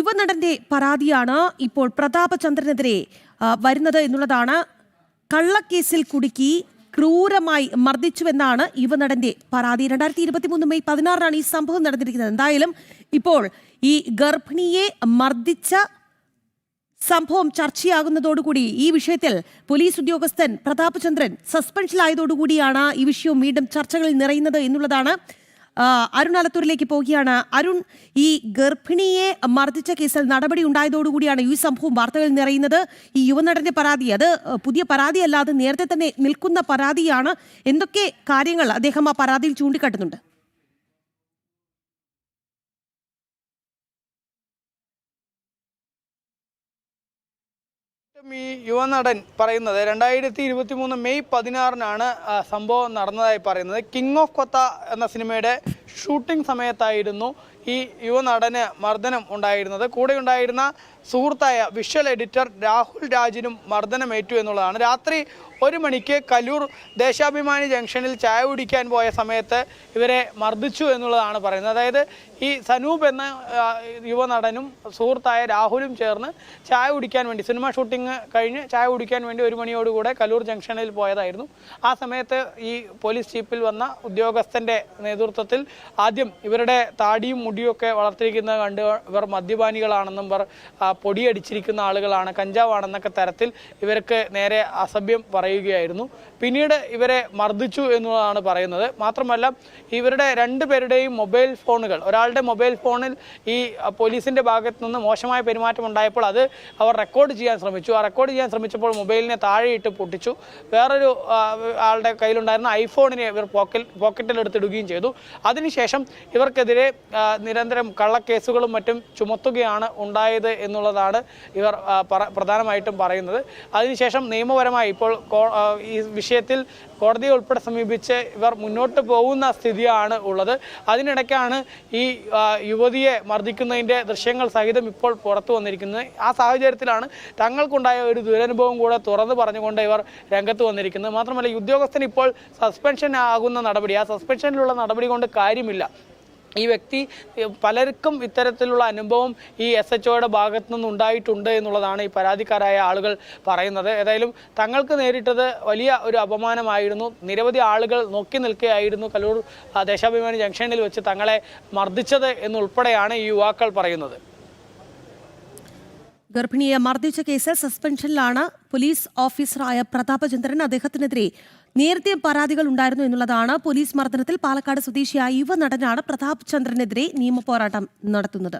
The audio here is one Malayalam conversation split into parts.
യുവനടന്റെ പരാതിയാണ് ഇപ്പോൾ പ്രതാപചന്ദ്രനെതിരെ വരുന്നത് എന്നുള്ളതാണ്. കള്ളക്കേസിൽ കുടുക്കി ക്രൂരമായി മർദ്ദിച്ചുവെന്നാണ് യുവനടന്റെ പരാതി. 2023 മെയ് 16 ഈ സംഭവം നടന്നിരിക്കുന്നത്. എന്തായാലും ഇപ്പോൾ ഈ ഗർഭിണിയെ മർദ്ദിച്ച സംഭവം ചർച്ചയാകുന്നതോടുകൂടി ഈ വിഷയത്തിൽ പോലീസ് ഉദ്യോഗസ്ഥൻ പ്രതാപചന്ദ്രൻ സസ്പെൻഷനിലായതോടുകൂടിയാണ് ഈ വിഷയവും വീണ്ടും ചർച്ചകളിൽ നിറയുന്നത് എന്നുള്ളതാണ്. അരുൺ അലത്തൂരിലേക്ക് പോവുകയാണ്. അരുൺ, ഈ ഗർഭിണിയെ മർദ്ദിച്ച കേസിൽ നടപടി ഉണ്ടായതോടുകൂടിയാണ് ഈ സംഭവം വാർത്തകളിൽ നിറയുന്നത്. ഈ യുവനടന്റെ പരാതി അത് പുതിയ പരാതിയല്ലാതെ നേരത്തെ തന്നെ നിൽക്കുന്ന പരാതിയാണ്. എന്തൊക്കെ കാര്യങ്ങൾ അദ്ദേഹം ആ പരാതിയിൽ ചൂണ്ടിക്കാട്ടുന്നുണ്ട്? ഈ യുവനടൻ പറയുന്നത് 2023 മെയ് 16 സംഭവം നടന്നതായി പറയുന്നത്. കിങ് ഓഫ് കൊത്ത എന്ന സിനിമയുടെ ഷൂട്ടിംഗ് സമയത്തായിരുന്നു ഈ യുവനടന് മർദ്ദനം ഉണ്ടായിരുന്നത്. കൂടെ ഉണ്ടായിരുന്ന സുഹൃത്തായ വിഷ്വൽ എഡിറ്റർ രാഹുൽ രാജിനും മർദ്ദനമേറ്റു എന്നുള്ളതാണ്. രാത്രി 1 മണിക്ക് കലൂർ ദേശാഭിമാനി ജംഗ്ഷനിൽ ചായ കുടിക്കാൻ പോയ സമയത്ത് ഇവരെ മർദ്ദിച്ചു എന്നുള്ളതാണ് പറയുന്നത്. അതായത് ഈ സനൂപ് എന്ന യുവനടനും സുഹൃത്തായ രാഹുലും ചേർന്ന് ചായ കുടിക്കാൻ വേണ്ടി, സിനിമ ഷൂട്ടിംഗ് കഴിഞ്ഞ് ചായ കുടിക്കാൻ വേണ്ടി 1 മണിയോടുകൂടെ കലൂർ ജംഗ്ഷനിൽ പോയതായിരുന്നു. ആ സമയത്ത് ഈ പോലീസ് ജീപ്പിൽ വന്ന ഉദ്യോഗസ്ഥൻ്റെ നേതൃത്വത്തിൽ ആദ്യം ഇവരുടെ താടിയും മുടിയൊക്കെ വളർത്തിയിരിക്കുന്നത് കണ്ട് ഇവർ മദ്യപാനികളാണെന്നും ഇവർ പൊടിയടിച്ചിരിക്കുന്ന ആളുകളാണ്, കഞ്ചാവാണെന്നൊക്കെ തരത്തിൽ ഇവർക്ക് നേരെ അസഭ്യം പറയുകയായിരുന്നു. പിന്നീട് ഇവരെ മർദ്ദിച്ചു എന്നുള്ളതാണ് പറയുന്നത്. മാത്രമല്ല ഇവരുടെ 2 പേരുടെയും മൊബൈൽ ഫോണുകൾ, ഒരാളുടെ മൊബൈൽ ഫോണിൽ ഈ പോലീസിൻ്റെ ഭാഗത്ത് നിന്ന് മോശമായ പെരുമാറ്റം ഉണ്ടായപ്പോൾ അത് അവർ റെക്കോർഡ് ചെയ്യാൻ ശ്രമിച്ചു. ആ റെക്കോർഡ് ചെയ്യാൻ ശ്രമിച്ചപ്പോൾ മൊബൈലിനെ താഴെയിട്ട് പൊട്ടിച്ചു. വേറൊരു ആളുടെ കയ്യിലുണ്ടായിരുന്ന ഐഫോണിനെ ഇവർ പോക്കറ്റിലെടുത്തിടുകയും ചെയ്തു. അതിനുശേഷം ഇവർക്കെതിരെ നിരന്തരം കള്ളക്കേസുകളും മറ്റും ചുമത്തുകയാണ് ഉണ്ടായത് എന്നുള്ളതാണ് ഇവർ പ്രധാനമായിട്ടും പറയുന്നത്. അതിനുശേഷം നിയമപരമായി ഇപ്പോൾ ഈ വിഷയത്തിൽ കോടതിയെ ഉൾപ്പെടെ സമീപിച്ച് ഇവർ മുന്നോട്ട് പോകുന്ന സ്ഥിതിയാണ് ഉള്ളത്. അതിനിടയ്ക്കാണ് ഈ യുവതിയെ മർദ്ദിക്കുന്നതിൻ്റെ ദൃശ്യങ്ങൾ സഹിതം ഇപ്പോൾ പുറത്തു വന്നിരിക്കുന്നത്. ആ സാഹചര്യത്തിലാണ് തങ്ങൾക്കുണ്ടായ ഒരു ദുരനുഭവം കൂടെ തുറന്നു പറഞ്ഞുകൊണ്ട് ഇവർ രംഗത്ത് വന്നിരിക്കുന്നത്. മാത്രമല്ല ഉദ്യോഗസ്ഥൻ ഇപ്പോൾ സസ്പെൻഷൻ ആകുന്ന നടപടി, ആ സസ്പെൻഷനിലുള്ള നടപടി കൊണ്ട് കാര്യമില്ല. ഈ വ്യക്തി പലർക്കും ഇത്തരത്തിലുള്ള അനുഭവം ഈ SHOയുടെ ഭാഗത്തു നിന്നുണ്ടായിട്ടുണ്ട് എന്നുള്ളതാണ് ഈ പരാതിക്കാരായ ആളുകൾ പറയുന്നത്. ഏതായാലും തങ്ങൾക്ക് നേരിട്ടത് വലിയ ഒരു അപമാനമായിരുന്നു. നിരവധി ആളുകൾ നോക്കി നിൽക്കുകയായിരുന്നു കലൂർ ദേശാഭിമാനി ജംഗ്ഷനിൽ വെച്ച് തങ്ങളെ മർദ്ദിച്ചത് എന്നുൾപ്പെടെയാണ് ഈ യുവാക്കൾ പറയുന്നത്. ഗർഭിണിയെ മർദ്ദിച്ച കേസിൽ സസ്പെൻഷനിലാണ് പോലീസ് ഓഫീസറായ പ്രതാപചന്ദ്രൻ. അദ്ദേഹത്തിനെതിരെ നേരത്തെ പരാതികൾ ഉണ്ടായിരുന്നു എന്നുള്ളതാണ്. പോലീസ് മർദ്ദനത്തിൽ പാലക്കാട് സ്വദേശിയായ യുവനടനാണ് പ്രതാപചന്ദ്രനെതിരെ നിയമപോരാട്ടം നടത്തുന്നത്.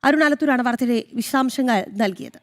അരുൺ അലത്തൂരാണ് വാർത്തയുടെ വിശദാംശങ്ങൾ നൽകിയത്.